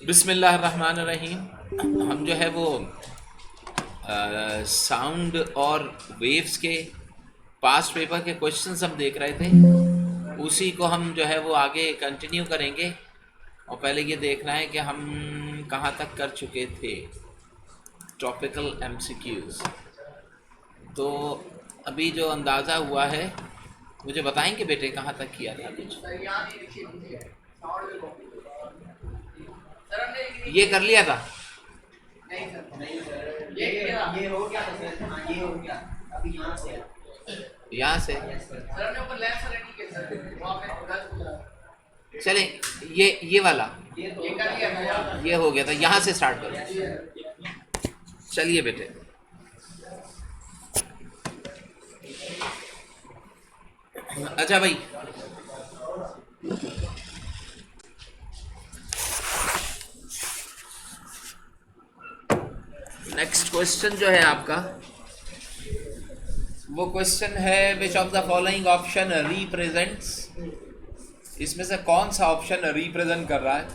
बिस्मिल्लाहिर्रहमानिर्रहीम। हम जो है वो साउंड और वेव्स के पास्ट पेपर के क्वेश्चंस हम देख रहे थे, उसी को हम जो है वो आगे कंटिन्यू करेंगे। और पहले ये देखना है कि हम कहाँ तक कर चुके थे। Topical MCQs. तो अभी जो अंदाज़ा हुआ है, मुझे बताएंगे बेटे कहाँ तक किया था कुछ? ये कर लिया था। ये हो गया था सर। हाँ, ये हो गया। अभी यहाँ से यहाँ से सर ने ऊपर लेफ्ट से रेडी किया सर, वहाँ पे चले। ये वाला ये कर लिया था। ये हो गया था। यहाँ से स्टार्ट करो। चलिए बेटे। अच्छा भाई, नेक्स्ट क्वेश्चन जो है आपका, वो क्वेश्चन है which of the following option represents. इसमें से कौन सा ऑप्शन रिप्रेजेंट कर रहा है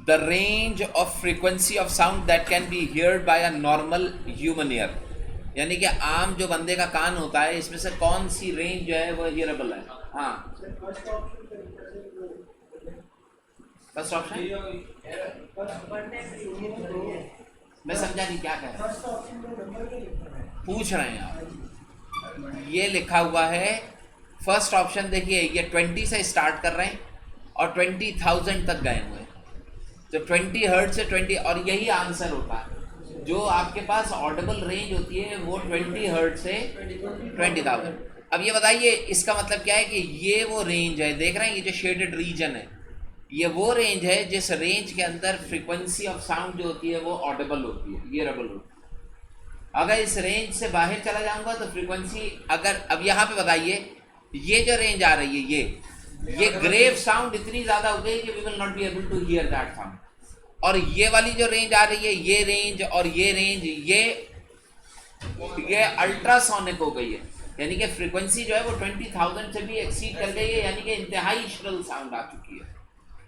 the range of frequency of sound that can be heard by a normal human ear. यानी कि आम जो बंदे का कान होता है, इसमें से कौन सी रेंज जो है वो हियरेबल है? हाँ, फर्स्ट ऑप्शन। मैं समझा नहीं क्या कह रहे हैं, पूछ रहे हैं आप। ये लिखा हुआ है फर्स्ट ऑप्शन। देखिए, ये 20 से स्टार्ट कर रहे हैं और 20,000 तक गए हुए हैं। तो 20 हर्ट्ज से 20, और यही आंसर होता है। जो आपके पास ऑडिबल रेंज होती है वो 20 हर्ट्ज से 20,000। अब ये बताइए, इसका मतलब क्या है कि ये वो रेंज है, देख रहे हैं ये जो शेडेड रीजन है, ये वो रेंज है जिस रेंज के अंदर फ्रीक्वेंसी ऑफ साउंड जो होती है वो ऑडिबल होती है, हियरेबल होती है। अगर इस रेंज से बाहर चला जाऊंगा तो फ्रीक्वेंसी, अगर अब यहाँ पे बताइए, ये जो रेंज आ रही है, ये ग्रेव साउंड इतनी ज्यादा हो गई कि we will not be able to hear that sound. और ये वाली जो रेंज आ रही है, ये रेंज और ये रेंज, ये अल्ट्रासोनिक हो गई है। यानी कि फ्रीक्वेंसी जो है वो 20,000 से भी एक्सीड कर गई है, यानी कि इंतहाई श्रिल साउंड आ चुकी है।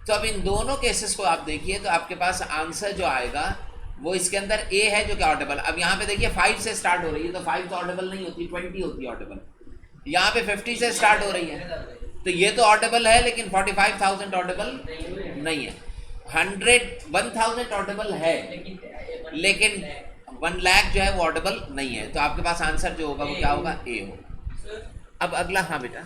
तो अब इन दोनों केसेस को आप देखिए तो आपके पास आंसर जो आएगा वो इसके अंदर ए है, जो कि ऑडिबल। अब यहाँ पे देखिए 5 से स्टार्ट हो रही है, तो 5 तो ऑडिबल नहीं होती, 20 होती है ऑडिबल। यहाँ पे 50 से स्टार्ट हो रही है, तो ये तो ऑडिबल है, लेकिन 45,000 ऑडिबल नहीं है। 1,000 ऑडिबल है, लेकिन 1 लाख जो है वो ऑडिबल नहीं है। तो आपके पास आंसर जो होगा वो क्या होगा? ए होगा। अब अगला। हाँ बेटा,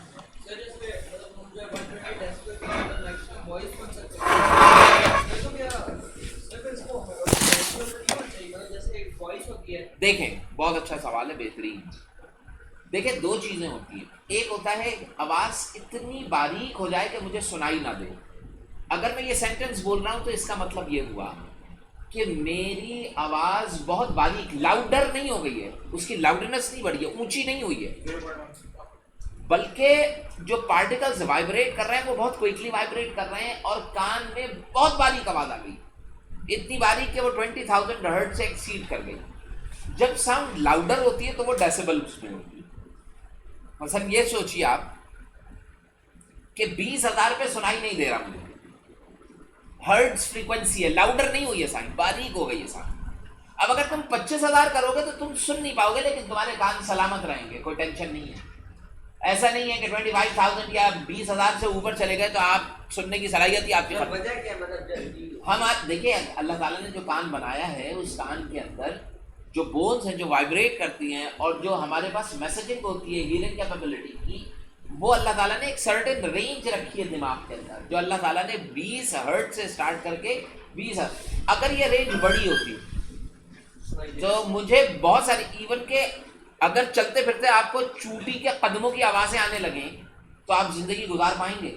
देखें, बहुत अच्छा सवाल है, बेहतरीन। देखें, दो चीजें होती हैं। एक होता है आवाज इतनी बारीक हो जाए कि मुझे सुनाई ना दे। अगर मैं ये सेंटेंस बोल रहा हूं तो इसका मतलब ये हुआ कि मेरी आवाज बहुत बारीक, लाउडर नहीं हो गई है, उसकी लाउडनेस नहीं बढ़ी है, ऊंची नहीं हुई है, बल्कि जो पार्टिकल्स वाइब्रेट कर रहे हैं वो बहुत क्विकली वाइब्रेट कर रहे हैं और कान में बहुत बारीक आवाज आ गई, इतनी बारीक कि वो 20,000 हर्ट्ज से एक्सीड कर गई। जब साउंड लाउडर होती है तो वो डेसिबल्स में होती है। मतलब ये सोचिए आप कि 20,000 पे सुनाई नहीं दे रहा मुझे, हर्ट्ज फ्रीक्वेंसी है, लाउडर नहीं हुई है साउंड, बारीक हो गई है साउंड। अब अगर तुम 25,000 करोगे तो तुम सुन नहीं पाओगे, लेकिन तुम्हारे कान सलामत रहेंगे, कोई टेंशन नहीं है। ऐसा नहीं है कि 25,000 या 20,000 से ऊपर चले गए तो आप सुनने की सलाहियत ही आपकी खत्म। वजह क्या, मतलब हम आज देखिए, अल्लाह ताला ने जो कान बनाया है, उस कान के अंदर जो बोन्स हैं जो वाइब्रेट करती हैं और जो हमारे पास मैसेजिंग होती है हियरिंग कैपेबिलिटी की, वो अल्लाह ताला ने एक सर्टेन रेंज रखी है दिमाग के अंदर, जो अल्लाह ताला ने 20 हर्ट्ज से स्टार्ट करके 20 हर्ट्ज। अगर ये रेंज बड़ी होती तो मुझे बहुत सारी, इवन के अगर चलते फिरते आपको चूटी के कदमों की आवाजें आने लगे तो आप जिंदगी गुजार पाएंगे?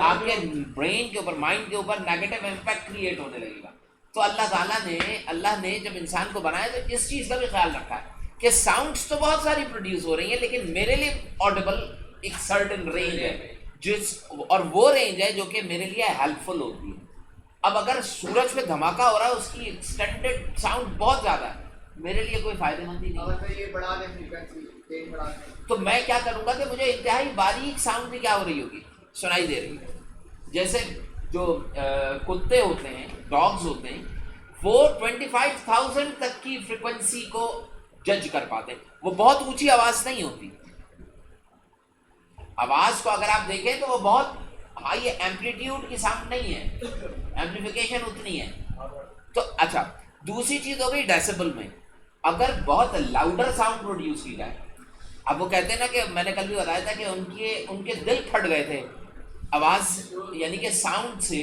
आपके ब्रेन के ऊपर, माइंड के ऊपर नेगेटिव इम्पैक्ट क्रिएट होने लगेगा। तो अल्लाह ने जब इंसान को बनाया तो इस चीज़ का भी ख्याल रखा है कि साउंड्स तो बहुत सारी प्रोड्यूस हो रही हैं, लेकिन मेरे लिए ऑडिबल एक सर्टेन रेंज है, और वो रेंज है जो कि मेरे लिए हेल्पफुल होती है। अब अगर सूरज पे धमाका हो रहा है, उसकी एक्सटेंडेड साउंड बहुत ज़्यादा है, मेरे लिए कोई फायदेमंद ही नहीं। ये बढ़ा दें फ्रीक्वेंसी, बढ़ा दें, तो मैं क्या करूँगा कि मुझे इंतहाई बारीक साउंड भी क्या हो रही होगी, सुनाई दे रही है। जैसे जो कुत्ते होते हैं, डॉग्स होते हैं, वो 25,000 तक की फ्रिक्वेंसी को जज कर पाते हैं। वो बहुत ऊंची आवाज नहीं होती, आवाज को अगर आप देखें तो वो बहुत हाई एम्पलीट्यूड की साउंड नहीं है, एम्पलीफिकेशन उतनी है। तो अच्छा, दूसरी चीज हो गई डेसिबल में, अगर बहुत लाउडर साउंड प्रोड्यूस की जाए, अब वो कहते हैं ना कि मैंने कल भी बताया था कि उनके दिल फट गए थे आवाज, यानी कि साउंड से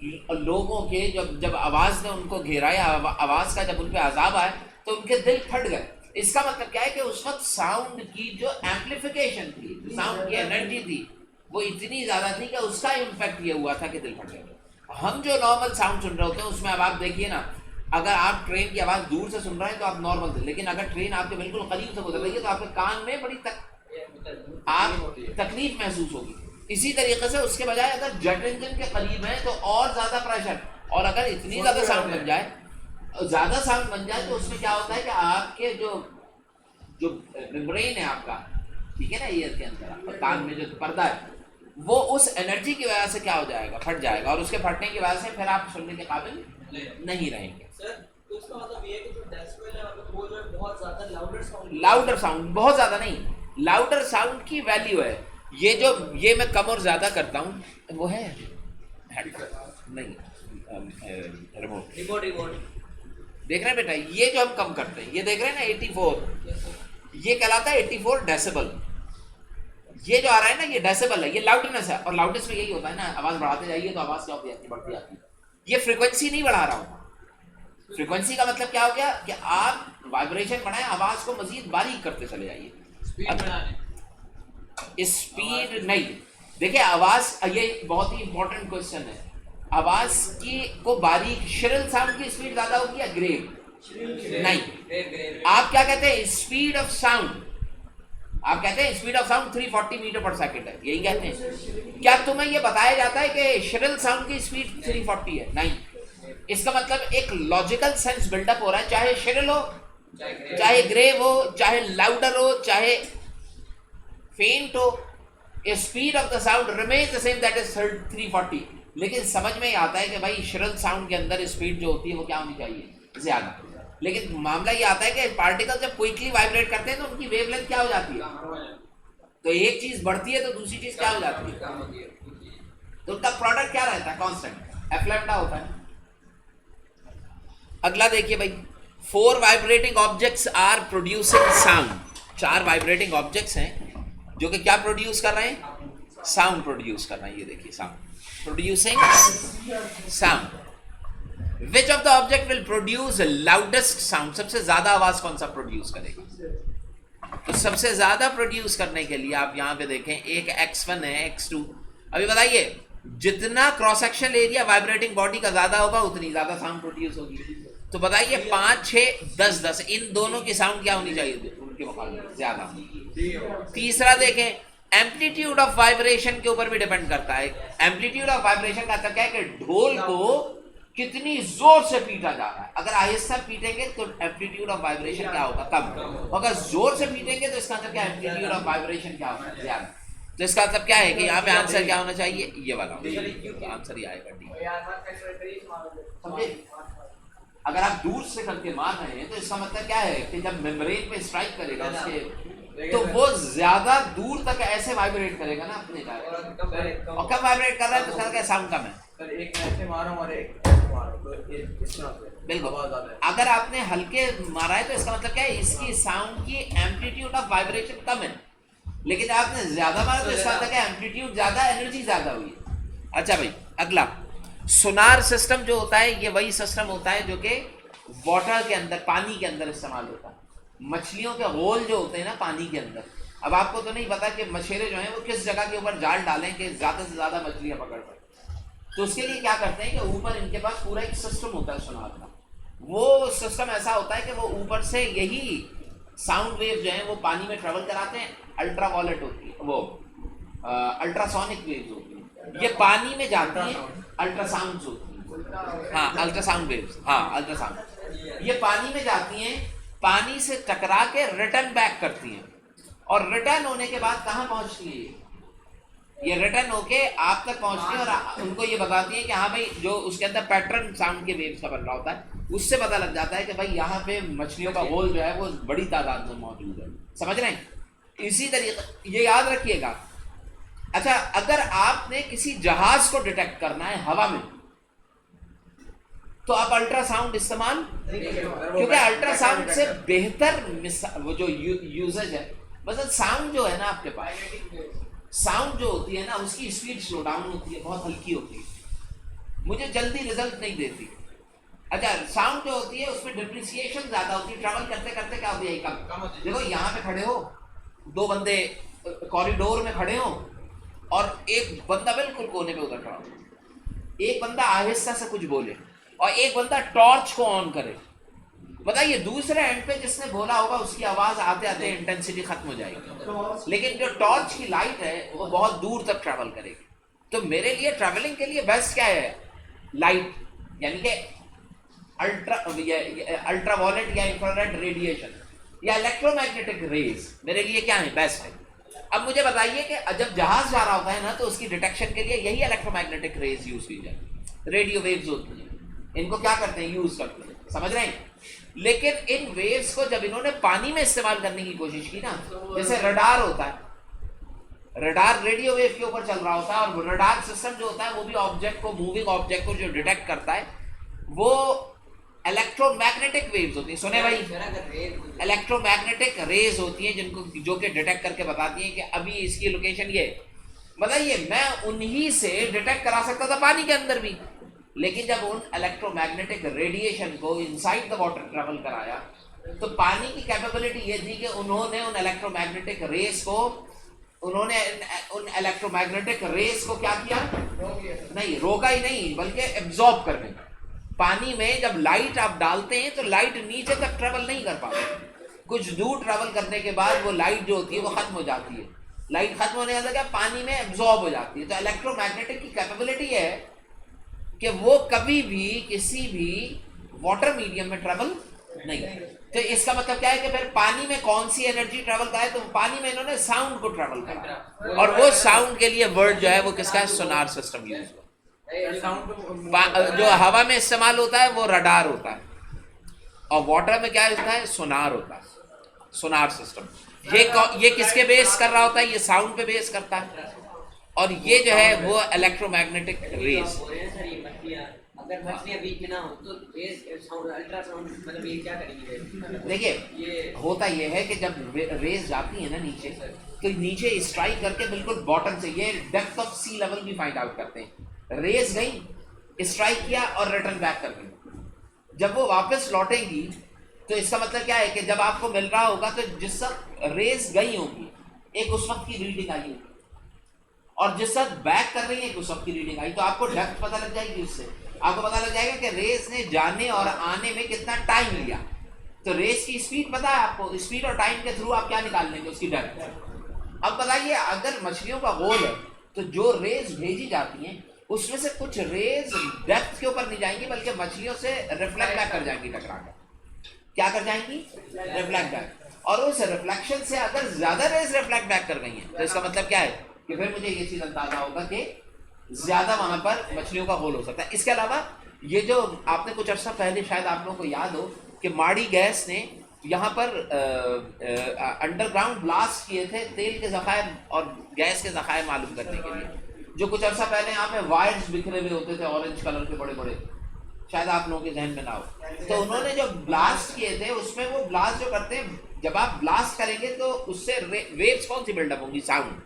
लोगों के जब आवाज ने उनको घेरा या आवाज का जब उन पे अजाब आया तो उनके दिल फट गए। इसका मतलब क्या है कि उस वक्त साउंड की जो एम्पलीफिकेशन थी, साउंड की एनर्जी थी, वो इतनी ज्यादा थी कि उसका इम्पैक्ट ये हुआ था कि दिल फट गया। हम जो नॉर्मल साउंड सुन रहे होते हैं उसमें अब आप देखिए ना, अगर आप ट्रेन की आवाज दूर से सुन रहे हैं तो आप नॉर्मल थे, लेकिन अगर ट्रेन आपके बिल्कुल करीब से गुजर रही है तो आपके कान में बड़ी आप तकलीफ महसूस होगी। इसी तरीके से उसके बजाय अगर जेट इंजन के करीब है तो और ज्यादा प्रेशर, और अगर इतनी ज्यादा साउंड बन जाए, ज्यादा साउंड बन जाए तो उसमें क्या होता है कि आपके जो मेम्ब्रेन है आपका, ठीक है ना, ईयर के अंदर आपका कान में जो पर्दा है, वो उस एनर्जी की वजह से क्या हो जाएगा, फट जाएगा, और उसके फटने की वजह से फिर आप सुनने के काबिल नहीं रहेंगे। सर, तो इसका मतलब ये है कि जो डेसिबल है वो जो है बहुत ज्यादा लाउडर साउंड, बहुत ज्यादा नहीं, लाउडर साउंड की वैल्यू है। ये मैं कम और ज्यादा करता हूँ, वो है नहीं रिमोट देख रहे हैं बेटा, ये जो हम कम करते हैं, ये देख रहे हैं ना 84, ये कहलाता है 84 डेसिबल। ये जो आ रहा है ना, ये डेसिबल है, ये लाउडनेस है, और लाउडनेस में यही होता है ना, आवाज बढ़ाते जाइए तो आवाज क्या होती है, बढ़ती आती है। ये फ्रीक्वेंसी नहीं बढ़ा रहा हूँ, फ्रीक्वेंसी का मतलब क्या हो गया कि आप वाइब्रेशन बढ़ाएं, आवाज को मजीद बारीक करते चले जाइए, स्पीड नहीं। देखिए आवाज, ये बहुत ही इंपॉर्टेंट क्वेश्चन है, आवाज को बारीक, श्रिल साउंड की स्पीड ज्यादा होगी या ग्रेव? नहीं। आप क्या कहते हैं, स्पीड ऑफ साउंड, आप कहते हैं स्पीड ऑफ साउंड 340 मीटर पर सेकंड है, यही कहते हैं। क्या तुम्हें यह बताया जाता है कि श्रिल साउंड की स्पीड 340 है? नहीं। इसका मतलब एक लॉजिकल सेंस बिल्डअप हो रहा है, चाहे श्रिल हो, चाहे ग्रेव हो, चाहे लाउडर हो, चाहे फेंट हो, speed of the sound remain the same, that is 340। लेकिन समझ में ही आता है कि भाई श्रिल साउंड के अंदर स्पीड जो होती है वो क्या होनी चाहिए, ज्यादा। लेकिन मामला ये आता है कि पार्टिकल जब क्विकली वाइब्रेट करते हैं तो उनकी वेवलेंथ क्या हो जाती है, तो एक चीज बढ़ती है तो दूसरी चीज क्या हो जाती है, तो उनका प्रोडक्ट क्या रहता है, कांस्टेंट, एफ लैम्डा होता है। अगला देखिए भाई, 4 vibrating objects are producing sound. 4 vibrating objects हैं जो कि क्या प्रोड्यूस कर रहे हैं, साउंड प्रोड्यूस कर रहे हैं। ये देखिए, sound producing sound. Which of the object will produce the loudest sound? सबसे ज्यादा आवाज कौन सा प्रोड्यूस करेगा? तो सबसे ज्यादा प्रोड्यूस करने के लिए आप यहां पे देखें, एक X1 है, X2। अभी बताइए, जितना cross section area vibrating body का ज्यादा होगा उतनी ज्यादा साउंड प्रोड्यूस होगी। तो बताइए 5, 6, 10, इन दोनों की साउंड क्या होनी चाहिए, उनके मुकाबले ज्यादा। तीसरा देखें, एम्पलीट्यूड ऑफ वाइब्रेशन के ऊपर भी डिपेंड करता है। एम्पलीट्यूड ऑफ वाइब्रेशन का मतलब क्या है कि ढोल को कितनी जोर से पीटा जा रहा है। अगर आहिस्ता पीटेंगे तो एम्पलीट्यूड ऑफ वाइब्रेशन क्या होगा, कम। अगर जोर से पीटेंगे तो इसका मतलब क्या, एम्पलीट्यूड ऑफ वाइब्रेशन क्या होगा, ज्यादा। तो इसका मतलब क्या है कि यहाँ पे आंसर क्या होना चाहिए, ये वाला आंसर ही आएगा, डी। समझे? अगर आप दूर से करके मार रहे हैं तो इसका मतलब क्या है कि जब मेम्ब्रेन पे स्ट्राइक करेगा उसके, तो वो ज्यादा दूर तक ऐसे वाइब्रेट करेगा ना अपने का, और कम वाइब्रेट कर रहा है तो सर का साउंड कम है। एक ऐसे मारा और एक ऐसे मारा, तो इस तरह से बिल्कुल। अगर आपने हल्के मारा है तो इसका मतलब क्या है, इसकी साउंड की एम्पलीट्यूड ऑफ वाइब्रेशन कम है, लेकिन आपने ज्यादा मारा तो इसका मतलब क्या, एम्पलीट्यूड ज्यादा, एनर्जी ज्यादा हुई। अच्छा भाई, अगला सोनार सिस्टम जो होता है, ये वही सिस्टम होता है जो कि वाटर के अंदर, पानी के अंदर इस्तेमाल होता है। मछलियों के होल जो होते हैं ना पानी के अंदर, अब आपको तो नहीं पता कि मछेरे जो हैं वो किस जगह के ऊपर जाल डालें कि ज्यादा से ज्यादा मछलियां पकड़ पाए। तो उसके लिए क्या करते हैं कि ऊपर इनके पास पूरा एक सिस्टम होता है सोनार का। वो सिस्टम ऐसा होता है कि वो ऊपर से यही साउंड वेव जो है वो पानी में ट्रेवल कराते हैं। अल्ट्रा वॉलेट होती है वो, अल्ट्रासोनिक वेव्स होती है, ये पानी में जाती हैं, अल्ट्रासाउंड होती है, हाँ अल्ट्रासाउंड वेव्स, हाँ अल्ट्रासाउंड, ये पानी में जाती हैं, पानी से टकरा के रिटर्न बैक करती हैं, और रिटर्न होने के बाद कहाँ पहुंचती है, ये रिटर्न होके आप तक पहुंचती है और उनको ये बताती है कि हाँ भाई जो उसके अंदर पैटर्न साउंड के वेव्स का बन रहा होता है उससे पता लग जाता है कि भाई यहाँ पे मछलियों का होल जो है वो बड़ी तादाद में मौजूद है। समझ रहे हैं? इसी तरीके ये याद रखिएगा। अच्छा, अगर आपने किसी जहाज को डिटेक्ट करना है हवा में तो आप अल्ट्रासाउंड इस्तेमाल, क्योंकि अल्ट्रासाउंड से बेहतर वो जो यूजेज है, मतलब साउंड जो है ना आपके पास, साउंड जो होती है ना उसकी स्पीड स्लो डाउन होती है, बहुत हल्की होती है, मुझे जल्दी रिजल्ट नहीं देती। अच्छा, साउंड जो होती है उसमें डिप्रिसिएशन ज्यादा होती है, ट्रैवल करते करते क्या होती है कम। देखो यहाँ पे खड़े हो, दो बंदे कॉरिडोर में खड़े हो और एक बंदा बिल्कुल कोने पे उतर रहा हो, एक बंदा आहिस्ता से कुछ बोले और एक बंदा टॉर्च को ऑन करे, बताइए दूसरे एंड पे जिसने बोला होगा उसकी आवाज आते आते इंटेंसिटी खत्म हो जाएगी, लेकिन जो टॉर्च की लाइट है वो बहुत दूर तक ट्रैवल करेगी। तो मेरे लिए ट्रैवलिंग के लिए बेस्ट क्या है? लाइट, यानी कि अल्ट्रावायलेट या इंफ्रारेड रेडिएशन या इलेक्ट्रोमैग्नेटिक रेज मेरे लिए क्या है? बेस्ट है। अब मुझे बताइए कि जब जहाज जा रहा होता है ना तो उसकी डिटेक्शन के लिए यही इलेक्ट्रोमैग्नेटिक रेज यूज की जाए, रेडियो वेव्स होती हैं, इनको क्या करते हैं? यूज करते हैं। समझ रहे हैं? लेकिन इन वेव्स को जब इन्होंने पानी में इस्तेमाल करने की कोशिश की ना, जैसे रडार होता है, रडार रेडियो वेव के ऊपर चल रहा होता है और रडार सिस्टम जो होता है वो भी ऑब्जेक्ट को, मूविंग ऑब्जेक्ट को जो डिटेक्ट करता है वो इलेक्ट्रोमैग्नेटिक वेव्स होती है। सुने भाई, इलेक्ट्रोमैग्नेटिक रेज होती है जिनको जो कि डिटेक्ट करके बताती है कि अभी इसकी लोकेशन ये। बताइए, मैं उन्हीं से डिटेक्ट करा सकता था पानी के अंदर भी, लेकिन जब उन इलेक्ट्रोमैग्नेटिक रेडिएशन को इनसाइड द वाटर ट्रेवल कराया तो पानी की कैपेबिलिटी ये थी कि उन्होंने उन इलेक्ट्रोमैग्नेटिक रेस को, क्या किया? नहीं, रोका ही नहीं बल्कि एब्जॉर्ब करने का। पानी में जब लाइट आप डालते हैं तो लाइट नीचे तक ट्रेवल नहीं कर पाती, कुछ दूर ट्रेवल करने के बाद वो लाइट जो होती है वो खत्म हो जाती है। लाइट खत्म होने का क्या, पानी में एब्जॉर्ब हो जाती है। तो इलेक्ट्रोमैग्नेटिक की कैपेबिलिटी है कि वो कभी भी किसी भी वाटर मीडियम में ट्रेवल नहीं। तो इसका मतलब क्या है कि फिर पानी में कौन सी एनर्जी ट्रेवल कराए? तो पानी में इन्होंने साउंड को ट्रेवल करा, और वो साउंड के लिए वर्ड जो है वो किसका है? Sonar system use. जो हवा में इस्तेमाल होता है वो रडार होता है, और वाटर में क्या होता है? सोनार होता है, सोनार सिस्टम। ये किसके बेस कर रहा होता है? ये साउंड पे बेस करता है, और ये जो है वो इलेक्ट्रोमैग्नेटिक रेज। अगर मछलियां बीच में ना हो तो अल्ट्रासाउंड मतलब ये क्या करेंगे? देखिए, होता ये है कि जब रेज जाती है ना नीचे, तो नीचे स्ट्राइक करके बिल्कुल बॉटम से, ये डेप्थ ऑफ सी लेवल भी फाइंड आउट करते हैं। रेज गई, स्ट्राइक किया और रिटर्न बैक कर गई। जब वो वापस लौटेंगी तो इसका मतलब क्या है कि जब आपको मिल रहा होगा तो जिस वक्त रेज गई होगी एक उस वक्त की रीडिंग आई होगी, और जिस वक्त बैक कर रही है एक उस वक्त की रीडिंग आई, तो आपको डेप्थ पता लग जाएगी। उससे आपको पता लग जाएगा कि रेस ने जाने और आने में कितना टाइम लिया। तो रेस की स्पीड पता है आपको, स्पीड और टाइम के थ्रू आप क्या निकाल लेंगे? उसकी डेप्थ। अब बताइए, अगर मछलियों का गोल है तो जो रेस भेजी जाती हैं उसमें से कुछ रेस डेप्थ के ऊपर नहीं जाएंगी बल्कि मछलियों से रिफ्लेक्ट बैक कर जाएंगी, टकराकर। क्या कर जाएंगी? Reflect back. और उस रिफ्लेक्शन से अगर ज्यादा रेस रिफ्लेक्ट बैक कर गई हैं तो इसका मतलब क्या है कि फिर मुझे ये चीज अंदाजा होगा कि ज्यादा वहां पर मछलियों का होल हो सकता है। इसके अलावा ये जो आपने कुछ अर्सा पहले, शायद आप लोगों को याद हो कि माड़ी गैस ने यहाँ पर अंडरग्राउंड ब्लास्ट किए थे तेल के ज़खायर और गैस के ज़खायर मालूम करने के लिए। जो कुछ अर्सा पहले यहाँ पे वायर्स बिखरे हुए होते थे ऑरेंज कलर के बड़े बड़े, शायद आप लोगों के जहन में ना हो। तो उन्होंने जो ब्लास्ट किए थे उसमें वो ब्लास्ट जो करते हैं, जब आप ब्लास्ट करेंगे तो उससे वेव्स कौन सी बिल्डअप होंगी? साउंड।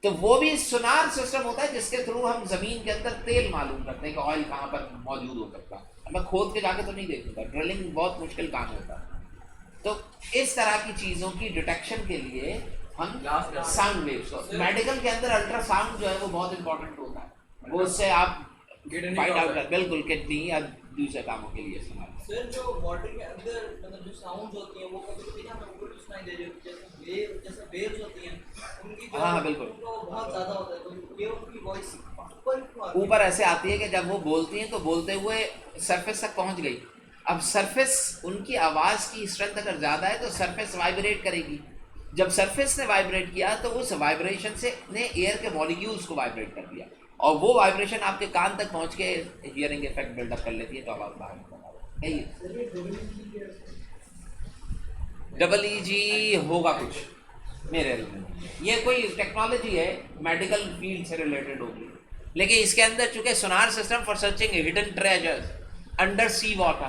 तो वो भी सोनार सिस्टम होता है जिसके थ्रू हम जमीन के अंदर तेल मालूम करते हैं कि ऑयल कहाँ पर मौजूद हो सकता है। मैं खोद के जाके तो नहीं देखूंगा, ड्रिलिंग बहुत मुश्किल काम होता है। तो इस तरह की चीज़ों की डिटेक्शन के लिए हम साउंड वेव्स को, मेडिकल के अंदर अल्ट्रासाउंड जो है वो बहुत इंपॉर्टेंट होता है, वो उससे आप फाइंड आउट कर, बिल्कुल किडनी या दूसरे कामों के लिए इस्तेमाल। सर, जो वाटर के अंदर मतलब जो साउंड्स होती हैं वो कभी-कभी ना हमको सुनाई दे रही होती है, जैसे वेव्स होती हैं उनकी जो, हाँ बिल्कुल, तो बहुत ज़्यादा होता है, तो ये उनकी वॉइस ऊपर ऐसे आती है कि जब वो बोलती हैं तो बोलते हुए सरफेस तक पहुंच गई। अब सरफेस, उनकी आवाज़ की स्ट्रेंथ अगर ज़्यादा है तो सरफेस वाइब्रेट करेगी, जब सरफेस ने वाइब्रेट किया तो उस वाइब्रेशन से ने एयर के मॉलिक्यूल्स को वाइब्रेट कर दिया, और वो वाइब्रेशन आपके कान तक पहुंच के हियरिंग इफेक्ट बिल्डअप कर लेती है, तो आवाज बाहर निकल है। डबल ई जी होगा कुछ मेरे में, ये कोई टेक्नोलॉजी है, मेडिकल फील्ड से रिलेटेड होगी, लेकिन इसके अंदर चूंकि sonar system for searching hidden treasures under sea water,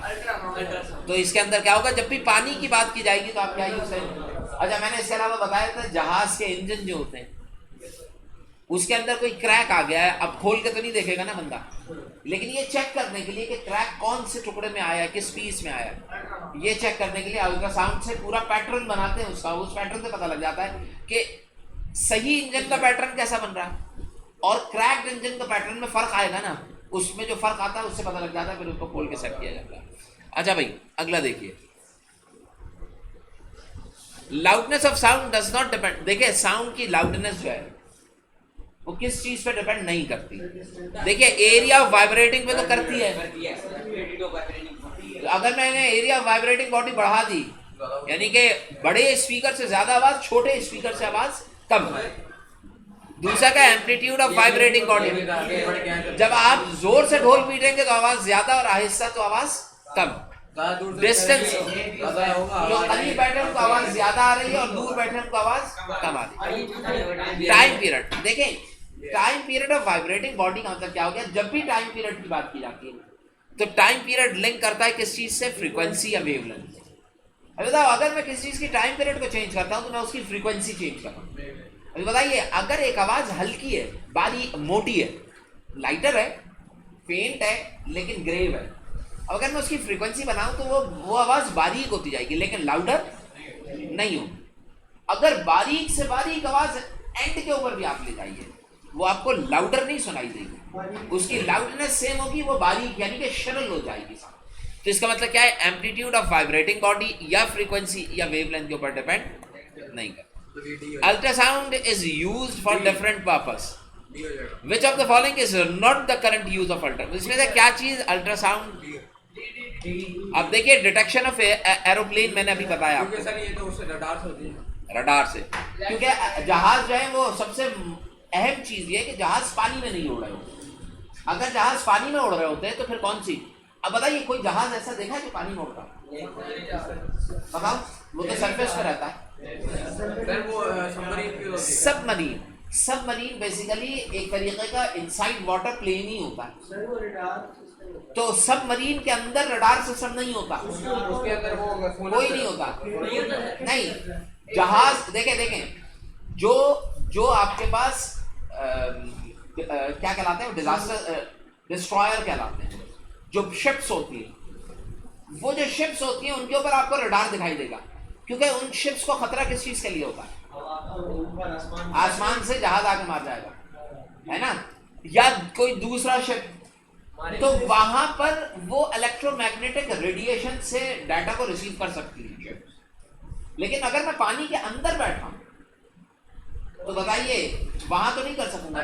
तो इसके अंदर क्या होगा, जब भी पानी की बात की जाएगी तो आप क्या यूज करेंगे। अच्छा, मैंने इसके अलावा बताया था जहाज के इंजन जो होते हैं उसके अंदर कोई क्रैक आ गया है, अब खोल के तो नहीं देखेगा ना बंदा, लेकिन ये चेक करने के लिए कि क्रैक कौन से टुकड़े में आया है, किस पीस में आया है, ये चेक करने के लिए अल्ट्रासाउंड से पूरा पैटर्न बनाते हैं उसका, उस पैटर्न से पता लग जाता है कि सही इंजन का पैटर्न कैसा बन रहा है और क्रैक्ड इंजन का पैटर्न में फर्क आएगा ना, उसमें जो फर्क आता है उससे पता लग जाता है, फिर उसको खोल के सेट किया जाता है। अच्छा भाई अगला देखिए, loudness of sound does not depend. देखिए साउंड की लाउडनेस जो है वो किस चीज पे डिपेंड नहीं करती। देखिए एरिया ऑफ वाइब्रेटिंग पे तो करती है, अगर मैंने एरिया ऑफ वाइब्रेटिंग बॉडी बढ़ा दी, यानी कि बड़े स्पीकर से ज्यादा आवाज, छोटे स्पीकर से आवाज कम। दूसरा का एम्पलीट्यूड ऑफ वाइब्रेटिंग बॉडी, जब आप जोर से ढोल पीटेंगे तो आवाज ज्यादा और आहिस्ता तो आवाज कम। डिस्टेंस, जो करीब बैठे उनको आवाज ज्यादा आ रही है और दूर बैठे उनको आवाज कम आ रही है। टाइम पीरियड, देखें time period of vibrating body का मतलब क्या हो गया, जब भी टाइम पीरियड की बात की जाती है तो टाइम पीरियड लिंक करता है किस चीज से, फ्रीक्वेंसी या वेवलेंथ। अभी बताओ अगर मैं किसी चीज की टाइम पीरियड को चेंज करता हूं तो मैं उसकी फ्रीक्वेंसी चेंज करता हूं। अभी बताइए अगर एक आवाज हल्की है, बारीक मोटी है, लाइटर है, फेंट है लेकिन ग्रेव है, अगर मैं उसकी फ्रीक्वेंसी बनाऊं तो वो आवाज बारीक होती जाएगी लेकिन लाउडर नहीं हो। अगर बारीक से बारीक आवाज एंड के ऊपर भी आप ले जाइए वो आपको लाउडर नहीं सुनाई देगी, उसकी लाउडनेस सेम होगी, वो बारीक यानी कि शरल हो जाएगी। तो इसका मतलब क्या है, एम्पलीट्यूड ऑफ वाइब्रेटिंग बॉडी या फ्रीक्वेंसी या वेवलेंथ के ऊपर डिपेंड नहीं करता। Ultrasound is used for different purpose, which of the following is not the current use of ultra. इसमें से क्या चीज अल्ट्रासाउंड, अब देखिए डिटेक्शन ऑफ एरोप्लेन मैंने अभी बताया आपको, सर ये तो उससे रडार से होती है, रडार से, क्योंकि जहाज जो है वो सबसे अहम चीज ये है कि जहाज पानी में नहीं उड़ रहे होते। अगर जहाज पानी में उड़ रहे होते हैं तो फिर कौन सी, अब बताइए कोई जहाज ऐसा देखा है जो पानी में उड़ता है, बताओ, वो तो सरफेस पे रहता है। सर वो सबमरीन, सबमरीन, सबमरीन बेसिकली एक तरीके का इनसाइड वाटर प्लेन ही होता है, तो सबमरीन के अंदर रडार सिस्टम नहीं होता, उसके अंदर वो कोई नहीं होता, नहीं। जहाज देखें जो आपके पास क्या कहलाते हैं, डिजास्टर डिस्ट्रॉयर कहलाते हैं, जो शिप्स होती हैं, वो जो शिप्स होती हैं उनके ऊपर आपको रडार दिखाई देगा, क्योंकि उन शिप्स को खतरा किस चीज के लिए होता है, आसमान से जहाज आके मार जाएगा, है ना, या कोई दूसरा शिप, तो वहां पर वो इलेक्ट्रोमैग्नेटिक रेडिएशन से डाटा को रिसीव कर सकती है। लेकिन अगर मैं पानी के अंदर बैठा हूं तो बताइए वहां तो नहीं कर सकूंगा,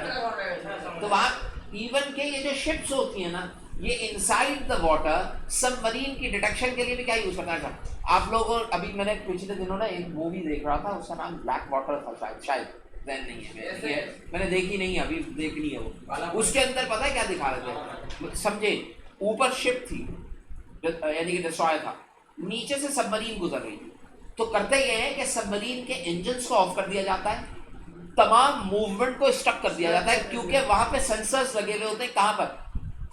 तो वहां इवन के ये जो शिप्स होती है ना, ये इनसाइड द वाटर सबमरीन की डिटेक्शन के लिए भी क्या यूज करना था। आप लोगों, अभी मैंने पिछले दिनों ना एक मूवी देख रहा था, उसका नाम ब्लैक वाटर था, शायद नहीं है, मैंने देखी नहीं, अभी देखनी है वो। उसके अंदर पता है क्या दिखा रहे थे, समझे, ऊपर शिप थी यानी कि डिस्ट्रॉयर था, नीचे से सबमरीन गुजर रही थी, तो करते ये है कि सबमरीन के इंजन्स को ऑफ कर दिया जाता है, तमाम मूवमेंट को स्टक कर दिया जाता है, क्योंकि वहां पे सेंसर्स लगे हुए होते हैं, कहां पर,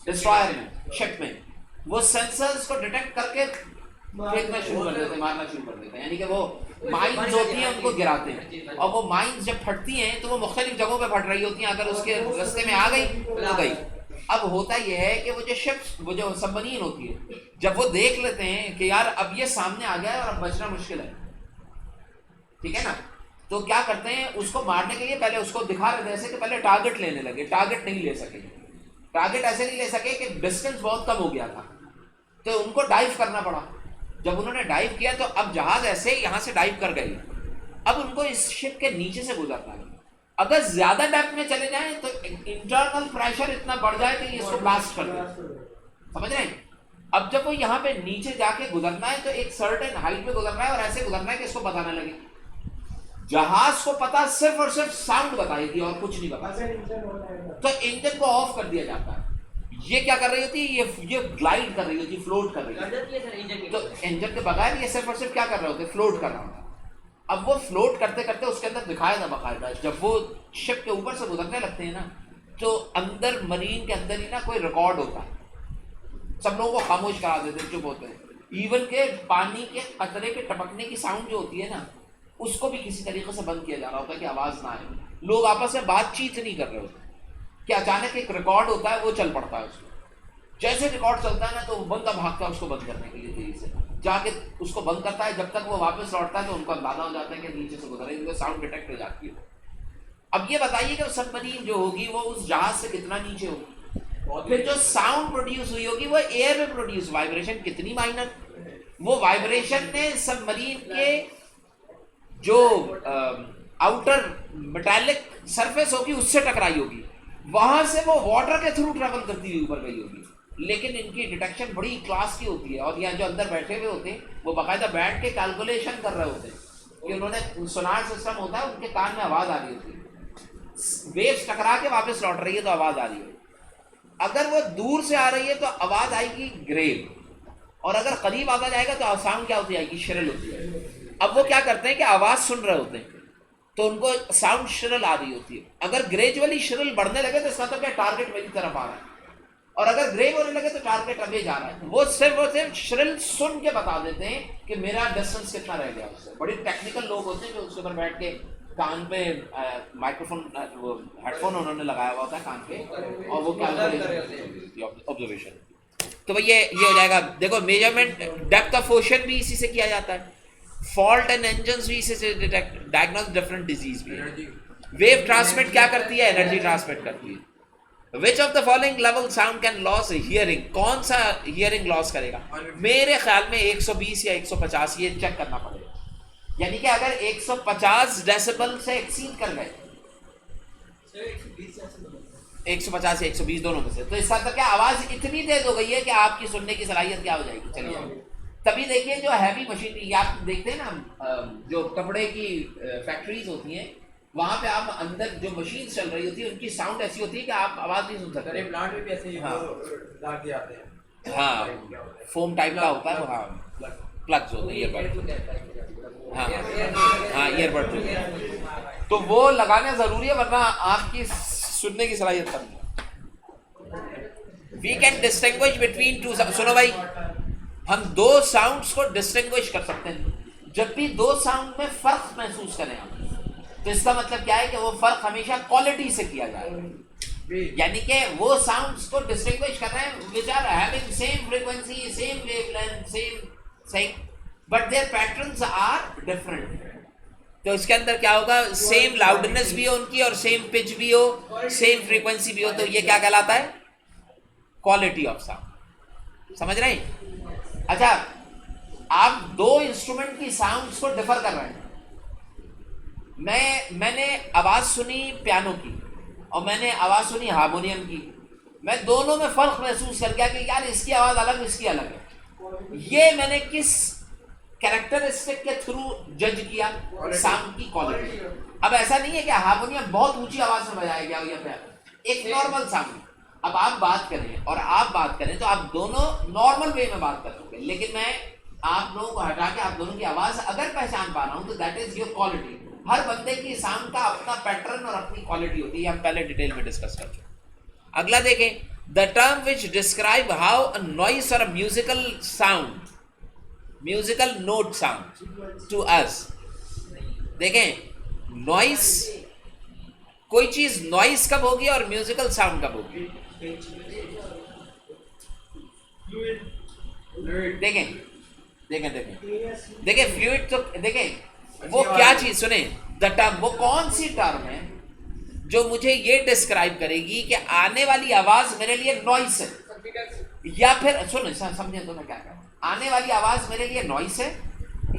डिस्ट्रॉयर में, शिप में, वो सेंसर्स को डिटेक्ट करके फेंकना शुरू कर देते हैं, मारना शुरू कर देते हैं, यानी कि वो माइंस होती हैं उनको गिराते हैं, और वो माइंस जब फटती हैं तो वो मुख्तलिफ जगहों पे फट रही होती हैं, अगर उसके रास्ते में आ गई तो गई। अब होता यह है कि वो जो शिप्स, वो जो सबमरीन होती है, जब वो देख लेते हैं कि यार अब ये सामने आ गया है और अब बचना मुश्किल है, ठीक है ना, तो क्या करते हैं, उसको मारने के लिए पहले उसको दिखा रहे थे ऐसे कि पहले टारगेट लेने लगे, टारगेट नहीं ले सके, टारगेट ऐसे नहीं ले सके कि डिस्टेंस बहुत कम हो गया था, तो उनको डाइव करना पड़ा। जब उन्होंने डाइव किया तो अब जहाज ऐसे यहाँ से डाइव कर गई, अब उनको इस शिप के नीचे से गुजरना है, अगर ज्यादा डेप्थ में चले जाएं तो इंटरनल प्रेशर इतना बढ़ जाए कि इसको ब्लास्ट कर दे, समझ रहे हैं। अब जब वो यहाँ पे नीचे जाके गुजरना है तो एक सर्टेन हाइट पे गुजरना है और ऐसे गुजरना है कि इसको पता ना लगे, जहाज को पता सिर्फ और सिर्फ साउंड बताएगी और कुछ नहीं बताएगी, तो इंजन को ऑफ कर दिया जाता है। ये क्या कर रही होती है, ये ग्लाइड कर रही होती है, फ्लोट कर रही है। तो इंजन के बगैर ये सिर्फ और सिर्फ क्या कर रहे होते, फ्लोट कर रहा होता है। अब वो फ्लोट करते करते उसके अंदर दिखाया था बाकायदा, जब वो शिप के ऊपर से गुजरने लगते हैं ना, तो अंदर मरीन के अंदर ही ना कोई रिकॉर्ड होता है, सब लोगों को खामोश करा देते, चुप होते हैं। इवन के पानी के कतरे के टपकने की साउंड जो होती है ना, उसको भी किसी तरीके से बंद किया जा रहा होता है कि आवाज़ ना आए। लोग आपस में बातचीत नहीं कर रहे होते कि अचानक एक रिकॉर्ड होता है, वो चल पड़ता है उसको। जैसे रिकॉर्ड चलता है ना, तो वो बंदा भागता है उसको बंद करने के लिए, तेजी से जाके उसको बंद करता है। जब तक वो वापस लौटता है तो उनको अंदाजा हो जाता है कि नीचे से गुजर रही है, साउंड डिटेक्ट हो जाती है। अब ये बताइए कि सबमरीन जो होगी वो उस जहाज से कितना नीचे होगी, फिर जो साउंड प्रोड्यूस हुई होगी वो एयर में प्रोड्यूस, वाइब्रेशन कितनी माइनर, वो वाइब्रेशन ने सबमरीन के जो आउटर मेटालिक सरफेस होगी उससे टकराई होगी, वहां से वो वाटर के थ्रू ट्रेवल करती हुई ऊपर गई होगी। लेकिन इनकी डिटेक्शन बड़ी क्लास की होती है, और यहाँ जो अंदर बैठे हुए होते हैं वो बाकायदा बैठ के कैलकुलेशन कर रहे होते हैं कि उन्होंने सोनार सिस्टम होता है, उनके कान में आवाज़ आ रही होती है, वेव्स टकरा के वापस लौट रही है तो आवाज़ आ रही है। अगर वो दूर से आ रही है तो आवाज़ आएगी ग्रेव, और अगर करीब आता जाएगा तो साउंड क्या होती आएगी, शिरल होती है। अब वो क्या करते हैं कि आवाज़ सुन रहे होते हैं तो उनको साउंड शिरल आ रही होती है। अगर ग्रेजुअली शिरल बढ़ने लगे तो इसका तो क्या टारगेट मेरी तरफ आ रहा है, और अगर ग्रेव होने लगे तो टारगेट अभी जा रहा है। वो सिर्फ शिरल सुन के बता देते हैं कि मेरा डिस्टेंस कितना रह गया उससे। बड़े टेक्निकल लोग होते हैं जो उसके ऊपर बैठ के कान पे माइक्रोफोन, हेडफोन उन्होंने लगाया हुआ होता है कान पे, और वो ऑब्जर्वेशन। तो भाई ये हो जाएगा। देखो मेजरमेंट डेप्थ ऑफ ओशन भी इसी से किया जाता है, फॉल्ट एंड इंजन्स भी इसी से डिटेक्ट, डायग्नोस डिफरेंट डिजीज भी है। वेव ट्रांसमिट क्या करती है, एनर्जी ट्रांसमिट करती है। Which of the following level sound can lose hearing? कौन सा hearing लॉस करेगा? मेरे ख्याल में 120 या 150, ये चेक करना पड़ेगा। यानी कि अगर 150 डेसिबल से एक्सीड कर गए, 150 या 120 दोनों में से, तो इसका मतलब क्या आवाज इतनी तेज हो गई है कि आपकी सुनने की सलाहियत क्या हो जाएगी, चली जाएगी। तभी देखिए जो हैवी मशीनरी आप देखते हैं ना, जो कपड़े की फैक्ट्रीज होती हैं, वहां पे आप अंदर जो मशीन चल रही होती है उनकी साउंड ऐसी होती है कि आप आवाज नहीं सुन सकते। प्लांट में भी ऐसे ही हाँ। डाल के आते हैं, हाँ, फोम टाइप का होता है, हाँ प्लग्स होते हैं, ईयरबड, हाँ ईयरबड, तो वो लगाने जरूरी है, वरना आपकी सुनने की सलाहियत कम है। We can distinguish between two, सुनो भाई, हम दो साउंड्स को डिस्टिंग्विश कर सकते हैं। जब भी दो साउंड में फर्क महसूस करें हम, तो इसका मतलब क्या है कि वो फर्क हमेशा क्वालिटी से किया जाए। यानी कि वो साउंड्स को डिस्टिंग्विश कर रहे हैं which are having same frequency, same wavelength, same but their patterns are different. तो इसके अंदर क्या होगा, सेम लाउडनेस भी हो उनकी और सेम पिच भी हो, सेम फ्रीक्वेंसी भी हो, तो ये क्या कहलाता है, क्वालिटी ऑफ साउंड। समझ रहे हैं? अच्छा, आप दो इंस्ट्रूमेंट की साउंड्स को डिफर कर रहे हैं। मैंने आवाज़ सुनी पियानो की और मैंने आवाज़ सुनी हारमोनियम की, मैं दोनों में फ़र्क महसूस कर गया कि यार इसकी आवाज़ अलग, इसकी अलग है। ये मैंने किस कैरेक्टरिस्टिक के थ्रू जज किया, साउंड की क्वालिटी। अब ऐसा नहीं है कि हारमोनियम बहुत ऊंची आवाज़ में बजाया गया या पियानो, एक नॉर्मल साउंड। अब आप बात करें और आप बात करें तो आप दोनों नॉर्मल वे में बात कर सकते हैं, लेकिन मैं आप लोगों को हटा के आप दोनों की आवाज़ अगर पहचान पा रहा हूँ तो दैट इज़ योर क्वालिटी। हर बंदे की साउंड का अपना पैटर्न और अपनी क्वालिटी होती है, हम पहले डिटेल में डिस्कस कर चुके। अगला देखें, the term which describe how a noise और a musical sound, musical note sound to us. देखें नॉइस, कोई चीज नॉइस कब होगी और म्यूजिकल साउंड कब होगी? देखें देखें देखें देखें फ्लूइड, तो देखें वो क्या चीज, सुने द टर्म, वो कौन सी टर्म है जो मुझे ये डिस्क्राइब करेगी कि आने वाली आवाज मेरे लिए नॉइस है, या फिर सुनो समझे तो मैं क्या कह रहा हूं, आने वाली आवाज मेरे लिए नॉइस है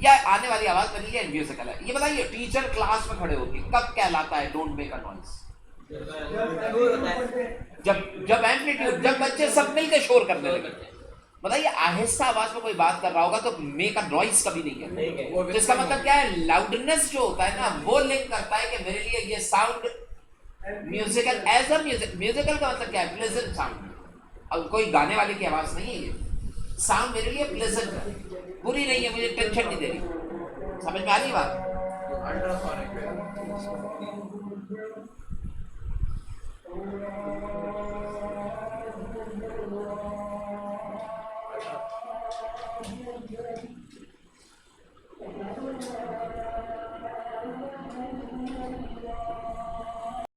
या आने वाली आवाज मेरे लिए म्यूजिकल है? ये बताइए, टीचर क्लास में खड़े होगी कब कहलाता है डोंट मेक अ नॉइस? जब एम्पलीट्यूड, जब बच्चे सब मिलके शोर करने लगे, बताइए, आहिस्ता आवाज में कोई बात कर रहा होगा तो मेक अ नॉइस कभी नहीं कहते। नहीं कहते। वो तो इसका मतलब क्या है, लाउडनेस जो होता है ना, वो लिंक करता है कि मेरे लिए ये sound musical, as a musical का मतलब क्या है, प्लेजेंट साउंड। अब कोई गाने वाले की आवाज नहीं है ये, साउंड मेरे लिए प्लेजेंट है, बुरी नहीं है, मुझे टेंशन नहीं दे रही। समझ में आ रही बात? अल्ट्रासोनिक